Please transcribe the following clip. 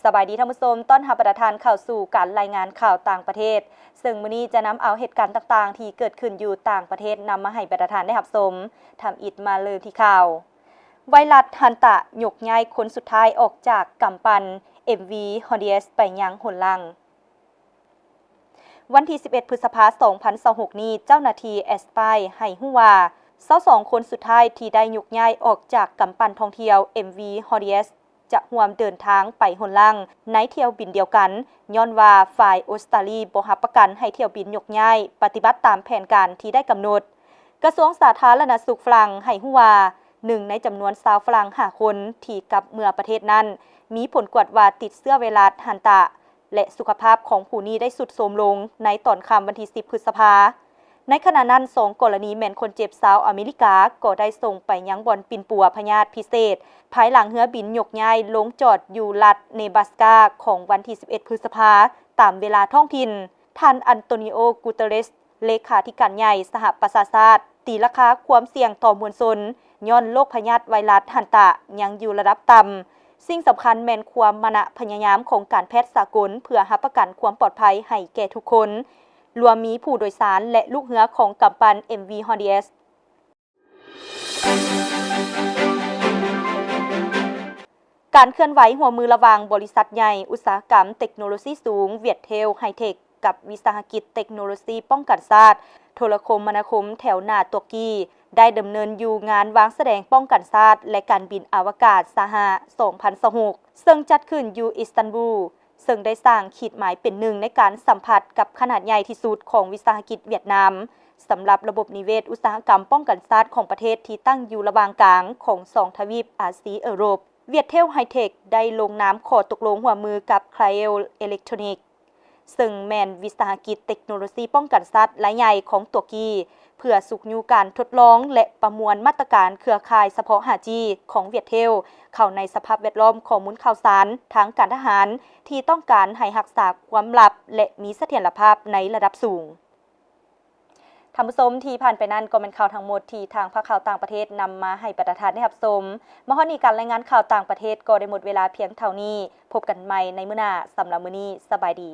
สบายดีท่านผู้ชมต้อนรับประทานเข้าสู่การรายงานข่าวต่างประเทศซึ่งมื้อนี้จะนำเอาเหตุการณ์ต่างๆที่เกิดขึ้นอยู่ต่างประเทศนำมาให้ประทานได้รับชมทำอิดมาเลยที่ข่าวไวรัสฮันตะยกย้ายคนสุดท้ายออกจากกำปั้น MV Honduras ไปยังหนลังวันที่ 11 พฤษภาคม 2026 นี้เจ้าหน้าที่แอสไพให้ฮู้ว่า22 คนสุดท้ายที่ได้ยกย้ายออกจากกำปั้นท่องเที่ยว MV Hondurasจะร่วมเดินทางไปหนลังในเที่ยวบินเดียวกันย้อนว่าฝ่ายออสเตรเลียบ่รับประกันให้เที่ยวบินยกย้ายปฏิบัติตามแผนการที่ได้กำหนดกระทรวงสาธารณสุขฝรั่งให้ฮู้ว่า1ในจำนวนชาวฝรั่ง5คนที่กลับเมื่อประเทศนั้นมีผลกวดว่าติดเชื้อไวรัสฮันตะและสุขภาพของผู้นี้ได้สุดโทรมลงในตอนค่ำวันที่ 10 พฤษภาคมในขณะนั้น2กรณีแม่นคนเจ็บชาวอเมริกาก็ได้ส่งไปยังบ่อนปิ่นปัวพญาธิพิเศษภายหลังเรือบินยกย้ายลงจอดอยู่รัฐเนบราสกาของวันที่ 11 พฤษภาคมตามเวลาท้องถิ่นท่านอันโตนิโอ กูเตเรสเลขาธิการใหญ่สหประชาชาติตีราคาความเสี่ยงต่อมวลชนย้อนโรคพยาธิไวรัสฮันตะยังอยู่ระดับต่ำสิ่งสำคัญแม่นความมณพยายามของการแพทย์สากลเพื่อรับประกันความปลอดภัยให้แก่ทุกคนรวมมีผู้โดยสารและลูกเรือของกำปั้น MV Honduras การเคลื่อนไหวหัวมือระหว่างบริษัทใหญ่อุตสาหกรรมเทคโนโลยีสูงเวียดเทลไฮเทคกับวิสาหกิจเทคโนโลยีป้องกันชาติโทรคมนาคมแถวหน้าตุรกีได้ดำเนินอยู่งานวางแสดงป้องกันชาติและการบินอวกาศสหะ 2026 ซึ่งจัดขึ้นอยู่อิสตันบูลซึ่งได้สร้างขีดหมายเป็นหนึ่งในการสัมผัสกับขนาดใหญ่ที่สุดของวิสาหกิจเวียดนามสำหรับระบบนิเวศอุตสาหกรรมป้องกันชาติของประเทศที่ตั้งอยู่ระหว่างกลางของ2ทวีปอาซีเอโรปเวียดเทลไฮเทคได้ลงนามข้อตกลงร่วมมือกับไคลเอลอิเล็กทรอนิกส์ซึ่งแม่นวิสาหกิจเทคโนโลยีป้องกันชาติรายใหญ่ของตุรกีเพื่อสุกยูการทดลองและประมวลมาตรการเครือข่ายเฉพาะ 5G ของเวียดเทลเข้าในสภาพแวดล้อมข้อมูลข่าวสารทางการทหารที่ต้องการให้รักษาความลับและมีเสถียรภาพในระดับสูงท่านผู้ชมที่ผ่านไปนั้นก็เป็นข่าวทั้งหมดที่ทางภาคข่าวต่างประเทศนำมาให้ประทานได้รับชมมาฮอดนี้การรายงานข่าวต่างประเทศก็ได้หมดเวลาเพียงเท่านี้พบกันใหม่ในมื้อหน้าสำหรับมื้อนี้สบายดี